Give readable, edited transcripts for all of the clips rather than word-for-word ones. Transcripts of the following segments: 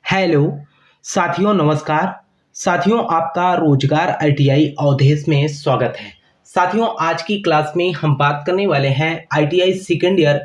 Hello साथियों, नमस्कार साथियों, आपका रोजगार आईटीआई अवधेश में स्वागत है। साथियों, आज की क्लास में हम बात करने वाले हैं ITI second year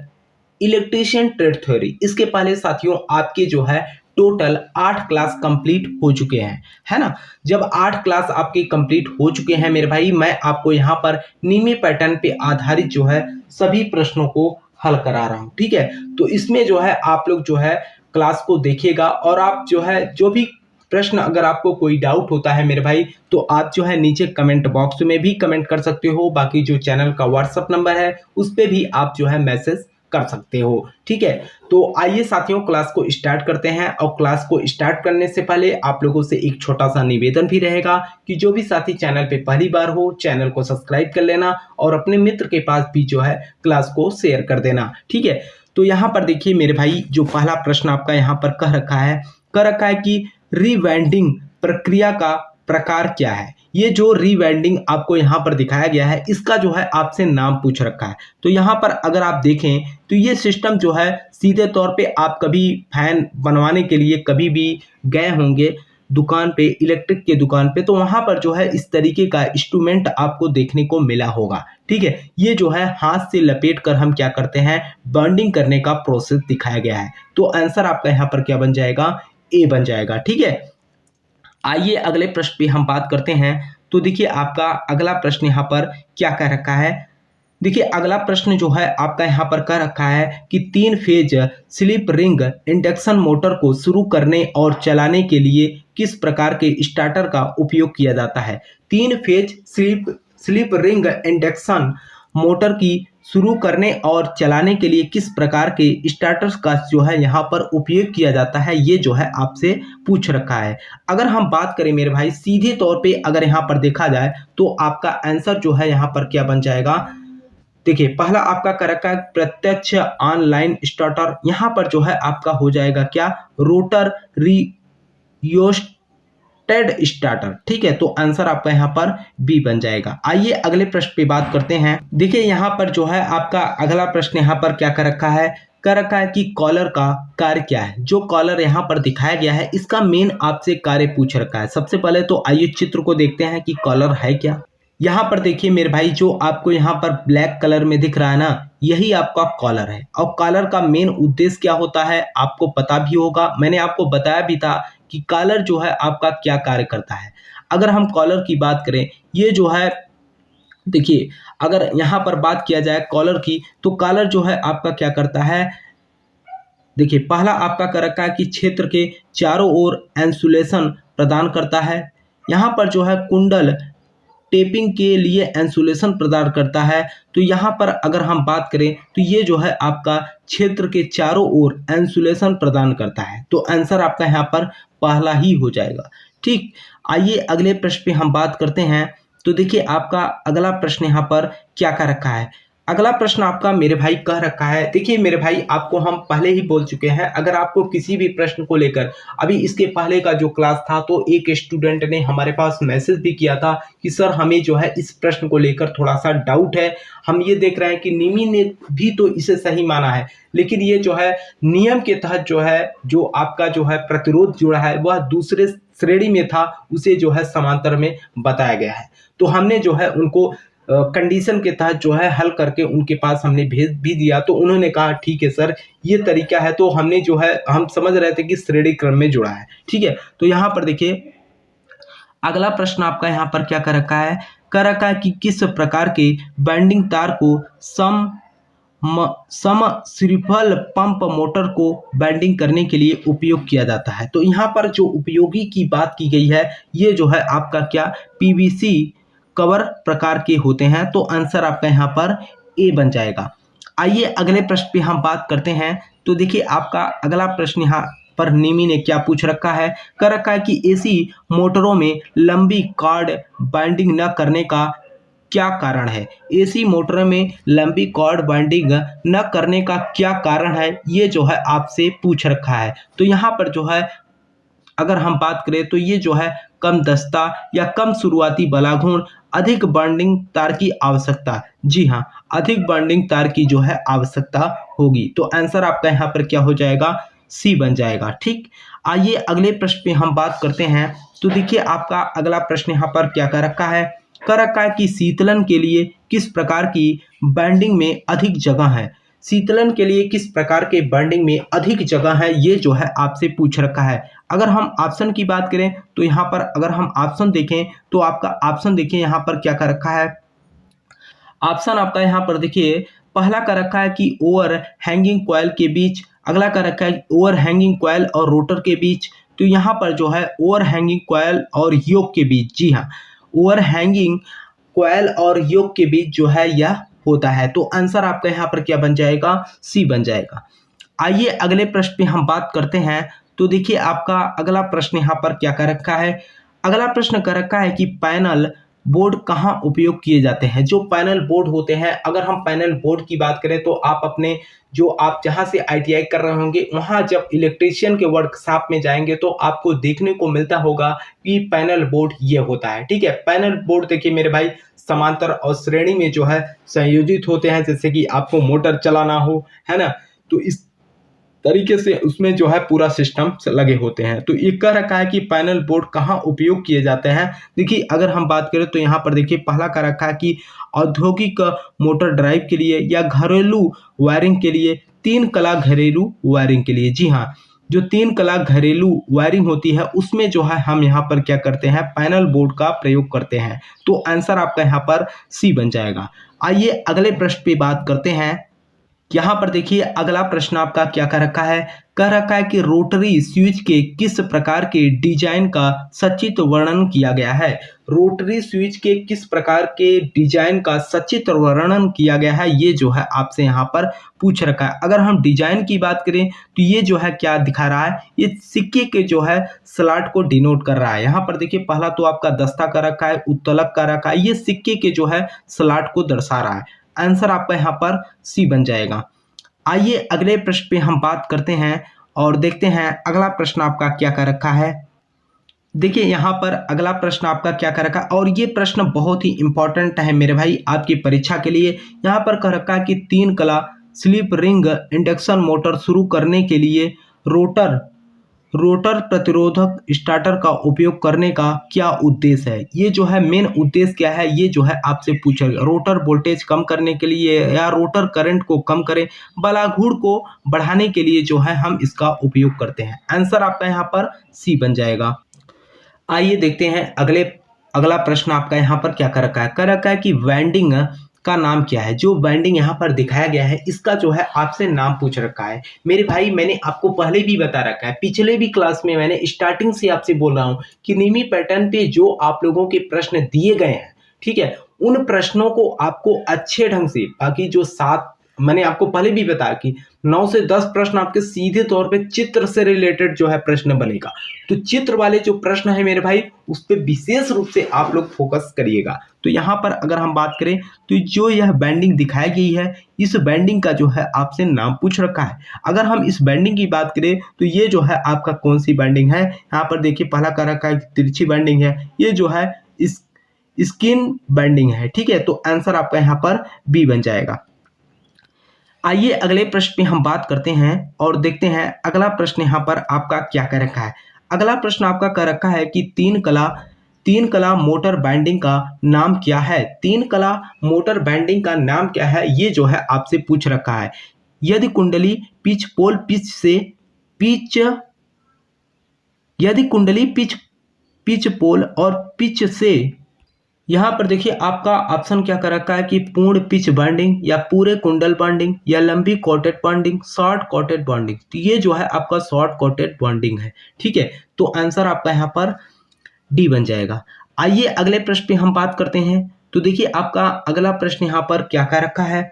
electrician trade theory. इसके पहले साथियों आपके जो है टोटल 8 क्लास कंप्लीट हो चुके हैं, है ना। जब 8 क्लास आपके कंप्लीट हो चुके हैं मेरे भाई, मैं आपको यहाँ पर नीमे पैटर्न पे आधारित जो है सभी प्रश्नों को हल करा रहा हूँ, ठीक है। तो इसमें जो है आप लोग जो है क्लास को देखिएगा और आप जो है जो भी प्रश्न, अगर आपको कोई डाउट होता है मेरे भाई, तो आप जो है नीचे कमेंट बॉक्स में भी कमेंट कर सकते हो। बाकी जो चैनल का व्हाट्सअप नंबर है उस पे भी आप जो है मैसेज कर सकते हो, ठीक है। तो आइए साथियों क्लास को स्टार्ट करते हैं। और क्लास को स्टार्ट करने से पहले आप लोगों से एक छोटा सा निवेदन भी रहेगा कि जो भी साथी चैनल पे पहली बार हो, चैनल को सब्सक्राइब कर लेना और अपने मित्र के पास भी जो है क्लास को शेयर कर देना, ठीक है। तो यहाँ पर देखिए मेरे भाई, जो पहला प्रश्न आपका यहाँ पर कह रखा है कि रीवेंडिंग प्रक्रिया का प्रकार क्या है। ये जो रीवेंडिंग आपको यहाँ पर दिखाया गया है, इसका जो है आपसे नाम पूछ रखा है। तो यहाँ पर अगर आप देखें तो ये सिस्टम जो है सीधे तौर पे आप कभी फैन बनवाने के लिए कभी भी गए होंगे दुकान पे, इलेक्ट्रिक के दुकान पे, तो वहां पर जो है इस तरीके का इंस्ट्रूमेंट आपको देखने को मिला होगा, ठीक है। ये जो है हाथ से लपेट कर हम क्या करते हैं, बॉन्डिंग करने का प्रोसेस दिखाया गया है। तो आंसर आपका यहाँ पर क्या बन जाएगा, ए बन जाएगा, ठीक है। आइए अगले प्रश्न पे हम बात करते हैं। तो देखिए आपका अगला प्रश्न यहाँ पर क्या कह रखा है। देखिए अगला प्रश्न जो है आपका यहाँ पर कह रखा है कि 3 phase slip ring induction motor को शुरू करने और चलाने के लिए किस प्रकार के स्टार्टर का उपयोग किया जाता है। 3 phase slip ring induction motor की शुरू करने और चलाने के लिए किस प्रकार के स्टार्टर्स का जो है यहाँ पर उपयोग किया जाता है, ये जो है आपसे पूछ रखा है। अगर हम बात करें मेरे भाई सीधे तौर पे, अगर यहाँ पर देखा जाए तो आपका आंसर जो है यहाँ पर क्या बन जाएगा। देखिए पहला आपका कर रखा है प्रत्यक्ष ऑनलाइन स्टार्टर, यहाँ पर जो है आपका हो जाएगा क्या, रोटर रियोस्टेड स्टार्टर, ठीक है। तो आंसर आपका यहाँ पर बी बन जाएगा। आइए अगले प्रश्न पे बात करते हैं। देखिए यहाँ पर जो है आपका अगला प्रश्न यहाँ पर क्या कर रखा है कि कॉलर का कार्य क्या है। जो कॉलर यहाँ पर दिखाया गया है इसका मेन आपसे कार्य पूछ रखा है। सबसे पहले तो आइए चित्र को देखते हैं कि कॉलर है क्या। यहाँ पर देखिए मेरे भाई, जो आपको यहाँ पर ब्लैक कलर में दिख रहा है ना, यही आपका कॉलर है। और कॉलर का मेन उद्देश्य क्या होता है आपको पता भी होगा, मैंने आपको बताया भी था कि कॉलर जो है आपका क्या कार्य करता है। अगर हम कॉलर की बात करें, ये जो है देखिए, अगर यहाँ पर बात किया जाए कॉलर की, तो कॉलर जो है आपका क्या करता है। देखिए पहला आपका कर रखा है कि क्षेत्र के चारों ओर इंसुलेशन प्रदान करता है। यहाँ पर जो है कुंडल टेपिंग के लिए इंसुलेशन प्रदान करता है। तो यहाँ पर अगर हम बात करें तो ये जो है आपका क्षेत्र के चारों ओर इंसुलेशन प्रदान करता है। तो आंसर आपका यहाँ पर पहला ही हो जाएगा, ठीक। आइए अगले प्रश्न पे हम बात करते हैं। तो देखिए आपका अगला प्रश्न यहाँ पर क्या कह रखा है। अगला प्रश्न आपका मेरे भाई कह रखा है, देखिए मेरे भाई आपको हम पहले ही बोल चुके हैं, अगर आपको किसी भी प्रश्न को लेकर, अभी इसके पहले का जो क्लास था तो एक स्टूडेंट ने हमारे पास मैसेज भी किया था कि सर हमें जो है इस प्रश्न को लेकर थोड़ा सा डाउट है। हम ये देख रहे हैं कि निमी ने भी तो इसे सही माना है, लेकिन ये जो है नियम के तहत जो है जो आपका जो है प्रतिरोध जुड़ा है वह दूसरे श्रेणी में था, उसे जो है समांतर में बताया गया है। तो हमने जो है उनको कंडीशन के तहत जो है हल करके उनके पास हमने भेज भी दिया। तो उन्होंने कहा ठीक है सर ये तरीका है। तो हमने जो है हम समझ रहे थे कि श्रेणी क्रम में जुड़ा है, ठीक है। तो यहाँ पर देखिए अगला प्रश्न आपका यहाँ पर क्या कर रखा है कि किस प्रकार के बैंडिंग तार को समश्रिफल पंप मोटर को बैंडिंग करने के लिए उपयोग किया जाता है। तो यहाँ पर जो उपयोगी की बात की गई है, ये जो है आपका क्या, पीवीसी कवर प्रकार के होते हैं। तो आंसर आपका यहाँ पर ए बन जाएगा। आइए अगले प्रश्न पे हम बात करते हैं। तो देखिए आपका अगला प्रश्न यहाँ पर निमी ने क्या पूछ रखा है, कर रखा है कि एसी मोटरों में लंबी कॉर्ड बाइंडिंग न करने का क्या कारण है। एसी मोटर में लंबी कॉर्ड बाइंडिंग न करने का क्या कारण है, ये जो है आपसे पूछ रखा है। तो यहाँ पर जो है अगर हम बात करें तो ये जो है कम दस्ता या कम शुरुआती बलाघूर्ण, अधिक बॉन्डिंग तार की आवश्यकता, जी हाँ अधिक बॉन्डिंग तार की जो है आवश्यकता होगी। तो आंसर आपका यहाँ पर क्या हो जाएगा, सी बन जाएगा। ठीक, आइए अगले प्रश्न पे हम बात करते हैं। तो देखिए आपका अगला प्रश्न यहाँ पर क्या कर रखा है, कर रखा है कि शीतलन के लिए किस प्रकार की बाइंडिंग में अधिक जगह है। शीतलन के लिए किस प्रकार के बाइंडिंग में अधिक जगह है, ये जो है आपसे पूछ रखा है। अगर हम ऑप्शन की बात करें तो यहाँ पर अगर हम ऑप्शन देखें तो आपका ऑप्शन देखिए यहाँ पर क्या कर रखा है। ऑप्शन आपका यहाँ पर देखिए पहला कर रखा है कि ओवर हैंगिंग कॉइल के बीच, अगला कर रखा है ओवर हैंगिंग कॉइल और रोटर के बीच। तो यहाँ पर जो है ओवर हैंगिंग कॉइल और योक के बीच, जी हाँ, ओवर हैंगिंग कॉइल और योक के बीच जो है यह होता है। तो आंसर आपका यहाँ पर क्या बन जाएगा, सी बन जाएगा। आइए अगले प्रश्न पे हम बात करते हैं। तो देखिए आपका अगला प्रश्न यहाँ पर क्या कर रखा है, अगला प्रश्न कर रखा है कि पैनल बोर्ड कहाँ उपयोग किए जाते हैं। जो पैनल बोर्ड होते हैं, अगर हम पैनल बोर्ड की बात करें तो आप अपने जो आप जहाँ से आईटीआई कर रहे होंगे वहाँ जब इलेक्ट्रीशियन के वर्कशॉप में जाएंगे तो आपको देखने को मिलता होगा कि पैनल बोर्ड ये होता है। ठीक है, पैनल बोर्ड देखिए मेरे भाई समांतर और श्रेणी में जो है संयोजित होते हैं, जैसे कि आपको मोटर चलाना हो, है ना, तो इस तरीके से उसमें जो है पूरा सिस्टम लगे होते हैं। तो ये कह रखा है कि पैनल बोर्ड कहाँ उपयोग किए जाते हैं। देखिए अगर हम बात करें तो यहाँ पर देखिए पहला कह रखा है कि औद्योगिक मोटर ड्राइव के लिए या घरेलू वायरिंग के लिए, तीन कला घरेलू वायरिंग के लिए। जी हाँ, जो तीन कला घरेलू वायरिंग होती है उसमें जो है हम यहाँ पर क्या करते हैं, पैनल बोर्ड का प्रयोग करते हैं। तो आंसर आपका यहाँ पर सी बन जाएगा। आइए अगले प्रश्न पे बात करते हैं। यहाँ पर देखिए अगला प्रश्न आपका क्या कह रखा है, कह रखा है कि रोटरी स्विच के किस प्रकार के डिजाइन का सचित्र वर्णन किया गया है। रोटरी स्विच के किस प्रकार के डिजाइन का सचित्र वर्णन किया गया है, ये जो है आपसे यहाँ पर पूछ रखा है। अगर हम डिजाइन की बात करें तो ये जो है क्या दिखा रहा है, ये सिक्के के जो है स्लॉट को डिनोट कर रहा है। यहाँ पर देखिए पहला तो आपका दस्ता का रखा है, उत्तलक का रखा है, ये सिक्के के जो है स्लॉट को दर्शा रहा है। आंसर आपका यहाँ पर सी बन जाएगा। आइए अगले प्रश्न पे हम बात करते हैं और देखते हैं अगला प्रश्न आपका क्या कर रखा है। देखिए यहाँ पर अगला प्रश्न आपका क्या कर रखा है और ये प्रश्न बहुत ही इंपॉर्टेंट है मेरे भाई आपकी परीक्षा के लिए। यहाँ पर कह रखा है कि तीन कला स्लिप रिंग इंडक्शन मोटर शुरू करने के लिए रोटर प्रतिरोधक स्टार्टर का उपयोग करने का क्या उद्देश्य है। ये जो है मेन उद्देश्य क्या है, ये जो है आपसे पूछा गया। रोटर वोल्टेज कम करने के लिए या रोटर करंट को कम करें, बलाघूर को बढ़ाने के लिए जो है हम इसका उपयोग करते हैं। आंसर आपका यहाँ पर सी बन जाएगा। आइए देखते हैं अगला प्रश्न आपका यहाँ पर क्या कर रखा है, कर रखा है कि वाइंडिंग का नाम क्या है। जो वाइंडिंग यहाँ पर दिखाया गया है इसका जो है आपसे नाम पूछ रखा है। मेरे भाई मैंने आपको पहले भी बता रखा है, पिछले भी क्लास में मैंने स्टार्टिंग से आपसे बोल रहा हूँ कि निमी पैटर्न पे जो आप लोगों के प्रश्न दिए गए हैं, ठीक है, उन प्रश्नों को आपको अच्छे ढंग से, बाकी जो 7 मैंने आपको पहले भी बताया कि 9 से 10 प्रश्न आपके सीधे तौर पे चित्र से रिलेटेड जो है प्रश्न बनेगा। तो चित्र वाले जो प्रश्न है मेरे भाई उस पर विशेष रूप से आप लोग फोकस करिएगा। तो यहाँ पर अगर हम बात करें तो जो यह बैंडिंग दिखाई गई है, इस बैंडिंग का जो है आपसे नाम पूछ रखा है। अगर हम इस बैंडिंग की बात करें तो ये जो है आपका कौन सी बैंडिंग है, यहाँ पर देखिए पहला कर रखा है तिरछी बैंडिंग है, ये जो है इस स्किन बैंडिंग है। ठीक है, तो आंसर आपका यहाँ पर बी बन जाएगा। आइए अगले प्रश्न पे हम बात करते हैं और देखते हैं अगला प्रश्न यहाँ पर आपका क्या कर रखा है। अगला प्रश्न आपका कर रखा है कि तीन कला मोटर बाइंडिंग का नाम क्या है। तीन कला मोटर बाइंडिंग का नाम क्या है, ये जो है आपसे पूछ रखा है। यदि कुंडली पिच पोल पिच पोल और पिच से, यहाँ पर देखिए आपका ऑप्शन क्या कर रखा है कि पूर्ण पिच बाइंडिंग या पूरे कुंडल बाइंडिंग या लंबी कॉटेड बाइंडिंग, शॉर्ट कॉटेड बाइंडिंग। तो ये जो है आपका शॉर्ट कॉटेड बाइंडिंग है। ठीक है, तो आंसर आपका यहाँ पर डी बन जाएगा। आइए अगले प्रश्न पे हम बात करते हैं। तो देखिए आपका अगला प्रश्न यहाँ पर क्या कह रखा है।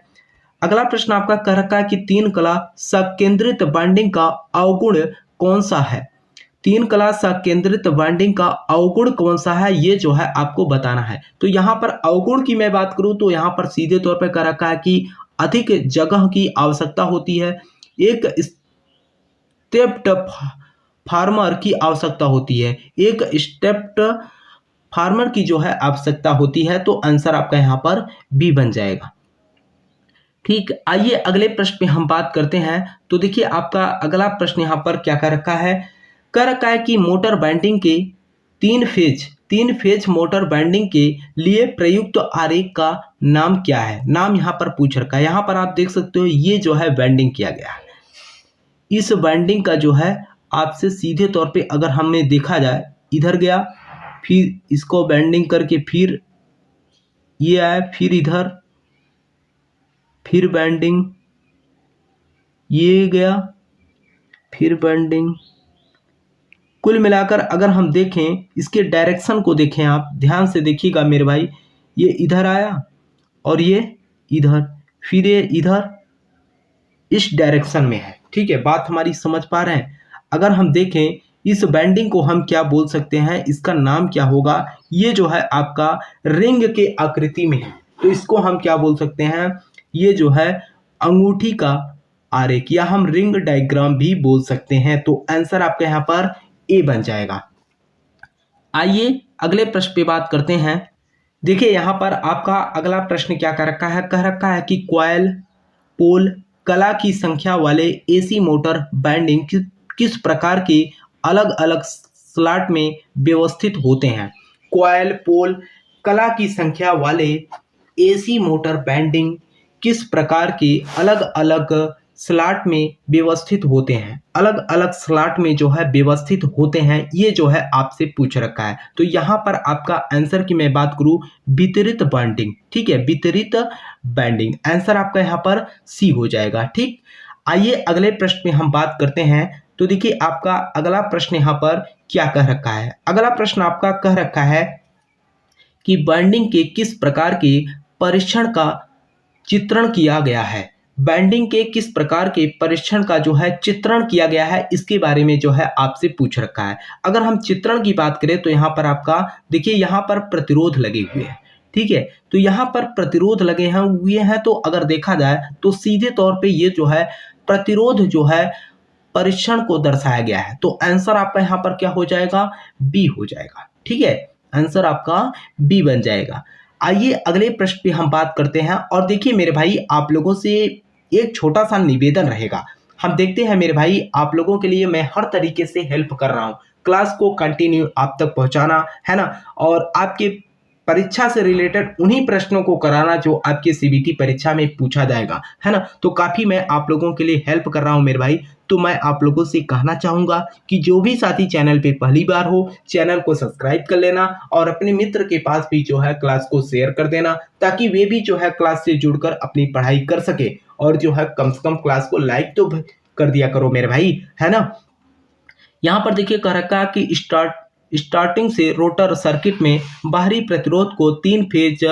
अगला प्रश्न आपका कह रखा है कि तीन कला संकेंद्रित बाइंडिंग का अवगुण कौन सा है। तीन कला संकेंद्रित बाइंडिंग का अवगुण कौन सा है, ये जो है आपको बताना है। तो यहाँ पर अवगुण की मैं बात करूँ तो यहाँ पर सीधे तौर पर कह रखा है कि अधिक जगह की आवश्यकता होती है, एक स्टेप्ड फार्मर की आवश्यकता होती है, एक स्टेप्ड फार्मर की जो है आवश्यकता होती है। तो आंसर आपका यहाँ पर बी बन जाएगा। ठीक, आइए अगले प्रश्न पे हम बात करते हैं। तो देखिए आपका अगला प्रश्न यहाँ पर क्या कर रखा है, कह रखा है कि मोटर बाइंडिंग के तीन फेज मोटर बाइंडिंग के लिए प्रयुक्त आरेख का नाम क्या है। नाम यहाँ पर पूछ रखा है। यहाँ पर आप देख सकते हो ये जो है बाइंडिंग किया गया है। इस बाइंडिंग का जो है आपसे सीधे तौर पे अगर हमें देखा जाए, इधर गया, फिर इसको बाइंडिंग करके फिर ये आया, फिर इधर, फिर बाइंडिंग, ये गया, फिर बाइंडिंग। कुल मिलाकर अगर हम देखें, इसके डायरेक्शन को देखें, आप ध्यान से देखिएगा मेरे भाई, ये इधर आया और ये इधर, फिर ये इधर, इस डायरेक्शन में है। ठीक है, बात हमारी समझ पा रहे हैं। अगर हम देखें इस बैंडिंग को हम क्या बोल सकते हैं, इसका नाम क्या होगा, ये जो है आपका रिंग के आकृति में है, तो इसको हम क्या बोल सकते हैं, ये जो है अंगूठी का आरेख, या हम रिंग डायग्राम भी बोल सकते हैं। तो आंसर आपका यहाँ पर ए बन जाएगा। आइए अगले प्रश्न पे बात करते हैं। देखिए यहाँ पर आपका अगला प्रश्न क्या कर रखा है, कह रखा है कि कॉइल पोल कला की संख्या वाले एसी मोटर बाइंडिंग किस प्रकार के अलग अलग स्लॉट में व्यवस्थित होते हैं। कॉइल पोल कला की संख्या वाले एसी मोटर बाइंडिंग किस प्रकार के अलग अलग स्लॉट में व्यवस्थित होते हैं, अलग अलग स्लॉट में जो है व्यवस्थित होते हैं, ये जो है आपसे पूछ रखा है। तो यहाँ पर आपका आंसर की मैं बात करूँ, वितरित बाइंडिंग। ठीक है, वितरित बाइंडिंग, आंसर आपका यहाँ पर सी हो जाएगा। ठीक, आइए अगले प्रश्न में हम बात करते हैं। तो देखिए आपका अगला प्रश्न यहाँ पर क्या कह रखा है। अगला प्रश्न आपका कह रखा है कि बाइंडिंग के किस प्रकार के परीक्षण का चित्रण किया गया है। बाइंडिंग के किस प्रकार के परीक्षण का जो है चित्रण किया गया है, इसके बारे में जो है आपसे पूछ रखा है। अगर हम चित्रण की बात करें तो यहाँ पर आपका देखिए यहाँ पर प्रतिरोध लगे हुए हैं। ठीक है, तो यहाँ पर प्रतिरोध लगे हुए हैं, तो अगर देखा जाए तो सीधे तौर पे ये जो है प्रतिरोध जो है परीक्षण को दर्शाया गया है। तो आंसर आपका यहाँ पर क्या हो जाएगा, बी हो जाएगा। ठीक है, आंसर आपका बी बन जाएगा। आइए अगले प्रश्न पे हम बात करते हैं। और देखिए मेरे भाई, आप लोगों से एक छोटा सा निवेदन रहेगा। हम देखते हैं मेरे भाई, आप लोगों के लिए मैं हर तरीके से हेल्प कर रहा हूँ, क्लास को कंटिन्यू आप तक पहुँचाना है ना, और आपके परीक्षा से रिलेटेड उन्हीं प्रश्नों को कराना जो आपके सीबीटी परीक्षा में पूछा जाएगा, है ना। तो काफ़ी मैं आप लोगों के लिए हेल्प कर रहा हूँ मेरे भाई। तो मैं आप लोगों से कहना चाहूँगा कि जो भी साथी चैनल पे पहली बार हो, चैनल को सब्सक्राइब कर लेना और अपने मित्र के पास भी जो है क्लास को शेयर कर देना, ताकि वे भी जो है क्लास से जुड़कर अपनी पढ़ाई कर सके। और जो है कम से कम क्लास को लाइक तो कर दिया करो मेरे भाई, है ना। यहाँ पर देखिए कह रखा कि स्टार्टिंग से रोटर सर्किट में बाहरी प्रतिरोध को 3 phase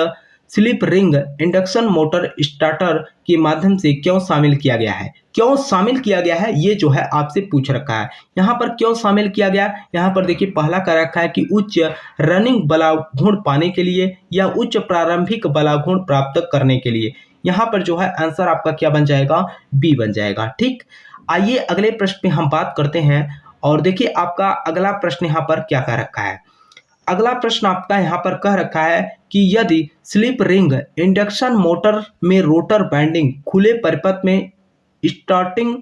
slip ring induction motor starter के माध्यम से क्यों शामिल किया गया है। क्यों शामिल किया गया है, ये जो है आपसे पूछ रखा है। यहाँ पर क्यों शामिल किया गया, यहाँ पर देखिए पहला कर रखा है कि उच्च रनिंग बलागुण पाने के लिए या उच्च प्रारंभिक बलागुण प्राप्त करने के लिए। यहाँ पर जो है आंसर आपका क्या बन जाएगा, बी बन जाएगा। ठीक, आइए अगले प्रश्न पे हम बात करते हैं। और देखिए आपका अगला प्रश्न यहाँ पर क्या कह रखा है। अगला प्रश्न आपका यहाँ पर कह रखा है कि यदि स्लिप रिंग इंडक्शन मोटर में रोटर बाइंडिंग खुले परिपथ में स्टार्टिंग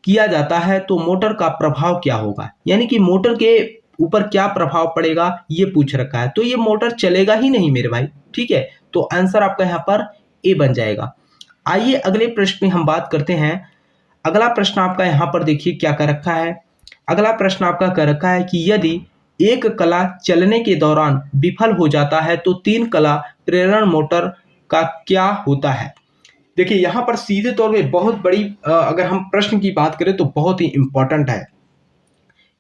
किया जाता है तो मोटर का प्रभाव क्या होगा, यानी कि मोटर के ऊपर क्या प्रभाव पड़ेगा, ये पूछ रखा है। तो ये मोटर चलेगा ही नहीं मेरे भाई। ठीक है, तो आंसर आपका यहाँ पर ए बन जाएगा। आइए अगले प्रश्न में हम बात करते हैं। अगला प्रश्न आपका यहाँ पर देखिए क्या कर रखा है। अगला प्रश्न आपका कर रखा है कि यदि एक कला चलने के दौरान विफल हो जाता है तो 3 कला प्रेरण मोटर का क्या होता है। देखिए यहाँ पर सीधे तौर पे बहुत बड़ी अगर हम प्रश्न की बात करें तो बहुत ही इंपॉर्टेंट है।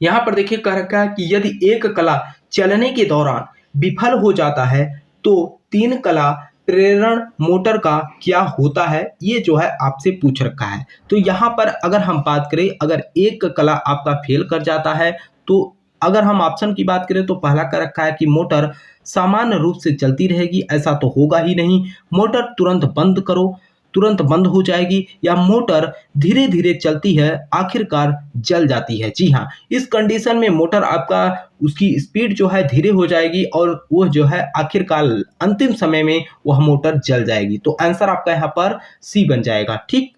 यहाँ पर देखिए कह रखा है कि यदि एक कला चलने के दौरान विफल हो जाता है तो 3 कला प्रेरण मोटर का क्या होता है, ये जो है आपसे पूछ रखा है। तो यहाँ पर अगर हम बात करें, अगर एक कला आपका फेल कर जाता है तो अगर हम ऑप्शन की बात करें तो पहला कर रखा है कि मोटर सामान्य रूप से चलती रहेगी, ऐसा तो होगा ही नहीं। मोटर तुरंत बंद करो, तुरंत बंद हो जाएगी या मोटर धीरे धीरे चलती है आखिरकार जल जाती है। जी हाँ, इस कंडीशन में मोटर आपका उसकी स्पीड जो है धीरे हो जाएगी और वो जो है आखिरकार अंतिम समय में वह मोटर जल जाएगी। तो आंसर आपका यहाँ पर सी बन जाएगा। ठीक,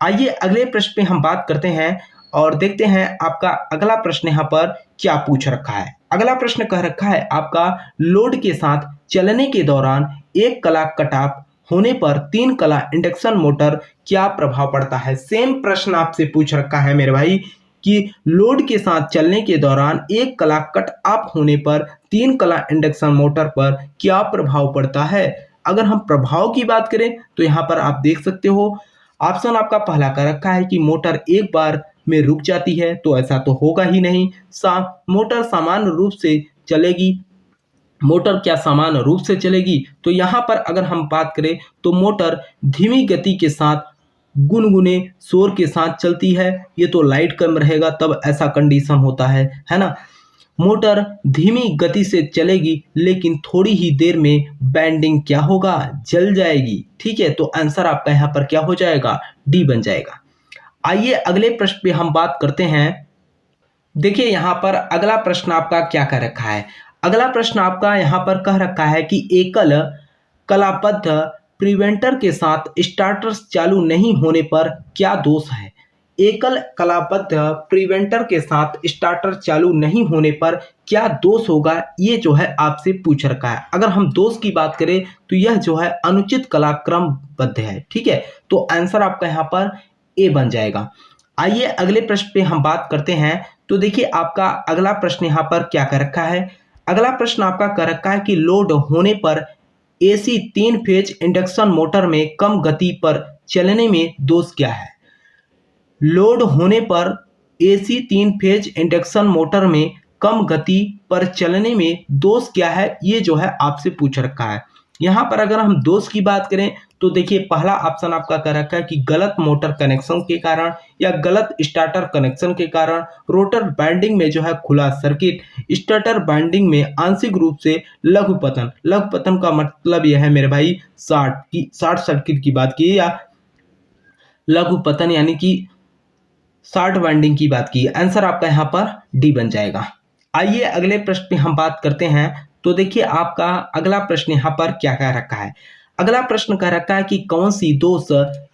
आइए अगले प्रश्न पे हम बात करते हैं और देखते हैं आपका अगला प्रश्न यहाँ पर क्या पूछ रखा है। अगला प्रश्न कह रखा है आपका लोड के साथ चलने के दौरान 1 कला कट ऑफ होने पर 3 कला इंडक्शन मोटर क्या प्रभाव पड़ता है। सेम प्रश्न आपसे पूछ रखा है मेरे भाई कि लोड के साथ चलने के दौरान 1 कला कट ऑफ होने पर 3 कला इंडक्शन मोटर पर क्या प्रभाव पड़ता है। अगर हम प्रभाव की बात करें तो यहाँ पर आप देख सकते हो ऑप्शन आपका पहला कर रखा है कि मोटर एक बार में रुक जाती है, तो ऐसा तो होगा ही नहीं। मोटर सामान्य रूप से चलेगी। मोटर क्या सामान्य रूप से चलेगी, तो यहाँ पर अगर हम बात करें तो मोटर धीमी गति के साथ गुनगुने शोर के साथ चलती है। ये तो लाइट कम रहेगा तब ऐसा कंडीशन होता है ना। मोटर धीमी गति से चलेगी लेकिन थोड़ी ही देर में बैंडिंग क्या होगा, जल जाएगी। ठीक है, तो आंसर आपका यहाँ पर क्या हो जाएगा, डी बन जाएगा। आइए अगले प्रश्न पे हम बात करते हैं। देखिए यहाँ पर अगला प्रश्न आपका क्या कह रखा है। अगला प्रश्न आपका यहाँ पर कह रखा है कि एकल कलाबद्ध प्रिवेंटर के साथ स्टार्टर्स चालू नहीं होने पर क्या दोष है। एकल कलाबद्ध प्रिवेंटर के साथ स्टार्टर चालू नहीं होने पर क्या दोष होगा, ये जो है आपसे पूछ रखा है। अगर हम दोष की बात करें तो यह जो है अनुचित कलाक्रमबद्ध है। ठीक है, तो आंसर आपका यहाँ पर ए बन जाएगा। आइए अगले प्रश्न पे हम बात करते हैं। तो देखिए आपका अगला प्रश्न यहाँ पर क्या कर रखा है। अगला प्रश्न आपका कर रखा है कि लोड होने पर एसी 3 फेज इंडक्शन मोटर में कम गति पर चलने में दोष क्या है। लोड होने पर एसी 3 फेज इंडक्शन मोटर में कम गति पर चलने में दोष क्या है, ये जो है आपसे पूछ रखा है। यहाँ पर अगर हम दोष की बात करें तो देखिए पहला ऑप्शन आपका कर रखा है कि गलत मोटर कनेक्शन के कारण या गलत स्टार्टर कनेक्शन के कारण, रोटर बाइंडिंग में जो है खुला सर्किट, स्टार्टर बाइंडिंग में आंशिक रूप से लघु पतन। लघु पतन का मतलब यह है मेरे भाई शॉर्ट सर्किट की बात की या लघु पतन यानी कि शॉर्ट वाइंडिंग की बात की। आंसर आपका यहाँ पर डी बन जाएगा। आइए अगले प्रश्न पे हम बात करते हैं। तो देखिए आपका अगला प्रश्न यहाँ पर क्या कह रखा है। अगला प्रश्न कह रखा है कि कौन सी दोष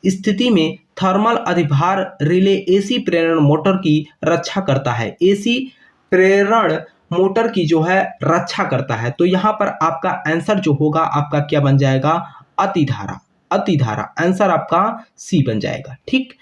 स्थिति में थर्मल अधिभार रिले एसी प्रेरण मोटर की रक्षा करता है। एसी प्रेरण मोटर की जो है रक्षा करता है। तो यहाँ पर आपका आंसर जो होगा आपका क्या बन जाएगा, अतिधारा। अतिधारा आंसर आपका सी बन जाएगा। ठीक,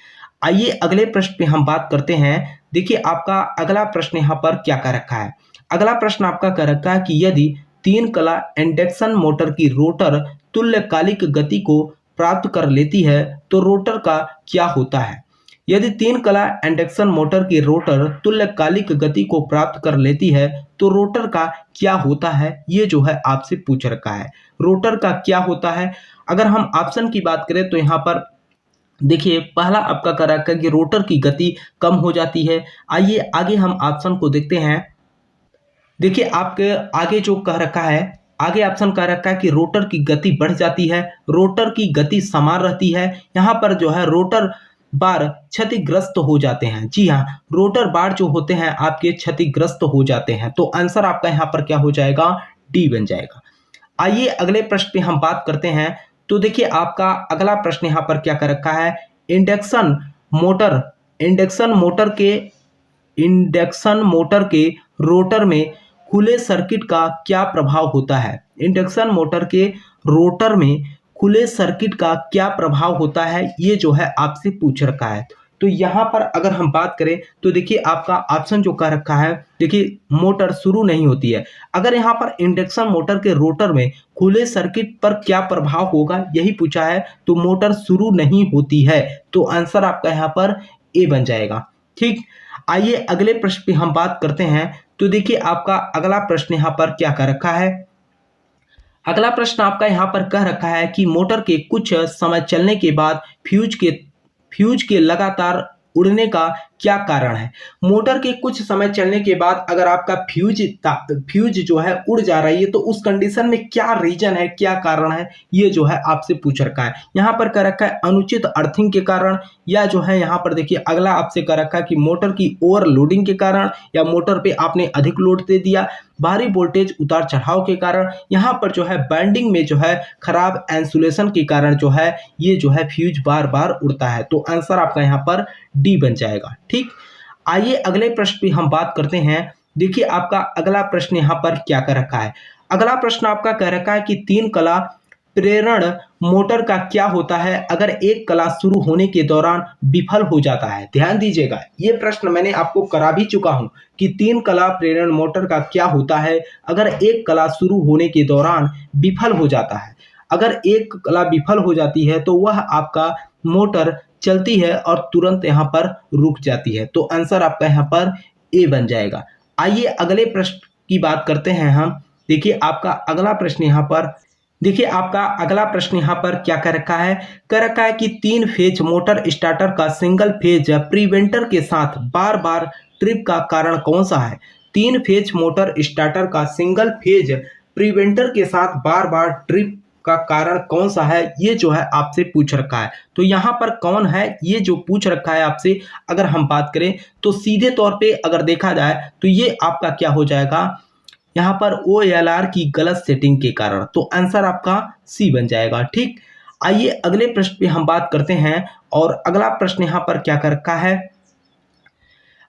आइए अगले प्रश्न पे हम बात करते हैं। देखिए आपका अगला प्रश्न यहाँ पर क्या कह रखा है। अगला प्रश्न आपका कह रखा है कि यदि 3 कला इंडक्शन मोटर की रोटर तुल्यकालिक गति को प्राप्त कर लेती है तो रोटर का क्या होता है। यदि 3 कला इंडक्शन मोटर की रोटर तुल्यकालिक गति को प्राप्त कर लेती है तो रोटर का क्या होता है, ये जो है आपसे पूछ रखा है। रोटर का क्या होता है, अगर हम ऑप्शन की बात करें तो यहाँ पर देखिए पहला आपका कह रखा है कि रोटर की गति कम हो जाती है। आइए आगे हम ऑप्शन को देखते हैं। देखिए आपके आगे जो कह रखा है, आगे ऑप्शन कह रखा है कि रोटर की गति बढ़ जाती है, रोटर की गति समान रहती है। यहाँ पर जो है रोटर बार क्षतिग्रस्त हो जाते हैं। जी हाँ, रोटर बार जो होते हैं आपके क्षतिग्रस्त हो जाते हैं। तो आंसर आपका यहाँ पर क्या हो जाएगा, डी बन जाएगा। आइए अगले प्रश्न पे हम बात करते हैं। तो देखिए आपका अगला प्रश्न यहाँ पर क्या कर रखा है। इंडक्शन मोटर के रोटर में खुले सर्किट का क्या प्रभाव होता है। इंडक्शन मोटर के रोटर में खुले सर्किट का क्या प्रभाव होता है, ये जो है आपसे पूछ रखा है। तो यहाँ पर अगर हम बात करें तो देखिए आपका ऑप्शन जो कह रखा है, देखिए मोटर शुरू नहीं होती है। अगर यहाँ पर इंडक्शन मोटर के रोटर में खुले सर्किट पर क्या प्रभाव होगा, यही पूछा है, तो मोटर शुरू नहीं होती है। तो आंसर आपका यहाँ पर ए बन जाएगा। ठीक, आइए अगले प्रश्न पे हम बात करते हैं। तो देखिए आपका अगला प्रश्न यहाँ पर क्या कह रखा है। अगला प्रश्न आपका यहाँ पर कह रखा है कि मोटर के कुछ समय चलने के बाद फ्यूज के लगातार उड़ने का क्या कारण है। मोटर के कुछ समय चलने के बाद अगर आपका फ्यूज जो है उड़ जा रही है तो उस कंडीशन में क्या रीजन है, क्या कारण है, ये जो है आपसे पूछ रखा है। यहाँ पर कह रखा है अनुचित अर्थिंग के कारण, या जो है यहाँ पर देखिए अगला आपसे कह रखा है कि मोटर की ओवरलोडिंग के कारण, या मोटर पे आपने अधिक लोड दे दिया, भारी वोल्टेज उतार चढ़ाव के कारण, यहाँ पर जो है बैंडिंग में जो है खराब इंसुलेशन के कारण जो है ये जो है फ्यूज बार बार उड़ता है। तो आंसर आपका यहाँ पर डी बन जाएगा। ठीक, आइए अगले प्रश्न पे हम बात करते हैं। देखिए आपका अगला प्रश्न यहाँ पर क्या कर रखा है। अगला प्रश्न आपका कह रखा है कि 3 कला प्रेरण मोटर का क्या होता है अगर एक कला शुरू होने के दौरान विफल हो जाता है। ध्यान दीजिएगा, ये प्रश्न मैंने आपको करा भी चुका हूं कि 3 कला प्रेरण मोटर का क्या होता है अगर एक कला शुरू होने के दौरान विफल हो जाता है। अगर एक कला विफल हो जाती है तो वह आपका मोटर चलती है और तुरंत यहाँ पर रुक जाती है। तो आंसर आपका यहाँ पर ए बन जाएगा। आइए अगले प्रश्न की बात करते हैं हम। देखिए आपका अगला प्रश्न यहाँ पर क्या कह रखा है। कह रखा है कि 3 फेज मोटर स्टार्टर का सिंगल फेज प्रिवेंटर के साथ बार बार ट्रिप का कारण कौन सा है। 3 फेज मोटर स्टार्टर का सिंगल फेज प्रिवेंटर के साथ बार बार ट्रिप का कारण कौन सा है, ये जो है आपसे पूछ रखा है। तो यहाँ पर कौन है ये जो पूछ रखा है आपसे, अगर हम बात करें तो सीधे तौर पे अगर देखा जाए तो ये आपका क्या हो जाएगा, यहाँ पर OLR की गलत सेटिंग के कारण। तो आंसर आपका सी बन जाएगा। ठीक, आइए अगले प्रश्न पे हम बात करते हैं। और अगला प्रश्न यहाँ पर क्या कर रखा है।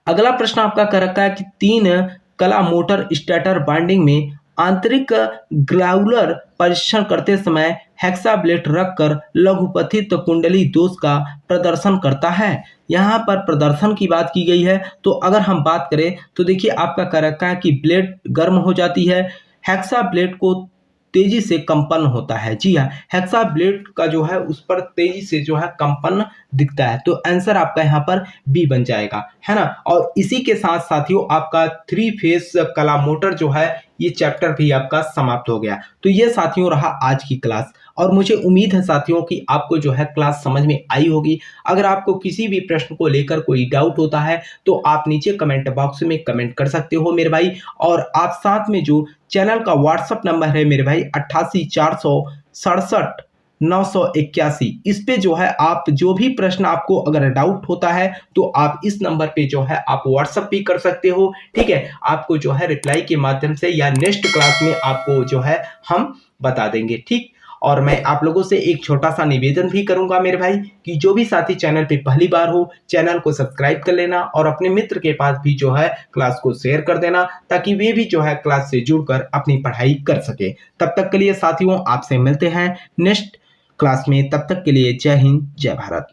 अगला प्रश्न आपका कर रखा है कि 3 कला मोटर स्टार्टर बाइंडिंग में आंतरिक ग्राउलर परीक्षण करते समय हेक्साब्लेट रखकर लघुपथित कुंडली दोष का प्रदर्शन करता है। यहाँ पर प्रदर्शन की बात की गई है। तो अगर हम बात करें तो देखिए आपका कह रखा है कि ब्लेड गर्म हो जाती है, हेक्साब्लेट को तेजी से कंपन होता है। जी हाँ, हेक्साब्लेट का जो है उस पर तेजी से जो है कंपन दिखता है। तो आंसर आपका यहाँ पर बी बन जाएगा, है ना। और इसी के साथ साथियों आपका 3 फेज कला मोटर जो है ये चैप्टर भी आपका समाप्त हो गया। तो ये साथियों रहा आज की क्लास, और मुझे उम्मीद है साथियों कि आपको जो है क्लास समझ में आई होगी। अगर आपको किसी भी प्रश्न को लेकर कोई डाउट होता है तो आप नीचे कमेंट बॉक्स में कमेंट कर सकते हो मेरे भाई। और आप साथ में जो चैनल का व्हाट्सएप नंबर है मेरे भाई 8846679981, इस पे जो है आप जो भी प्रश्न आपको अगर डाउट होता है तो आप इस नंबर पे जो है आप व्हाट्सएप भी कर सकते हो। ठीक है, आपको जो है रिप्लाई के माध्यम से या नेक्स्ट क्लास में आपको जो है हम बता देंगे। ठीक, और मैं आप लोगों से एक छोटा सा निवेदन भी करूंगा मेरे भाई कि जो भी साथी चैनल पे पहली बार हो चैनल को सब्सक्राइब कर लेना और अपने मित्र के पास भी जो है क्लास को शेयर कर देना, ताकि वे भी जो है क्लास से जुड़कर अपनी पढ़ाई कर सके। तब तक के लिए साथियों आपसे मिलते हैं नेक्स्ट क्लास में। तब तक के लिए जय हिंद, जय भारत।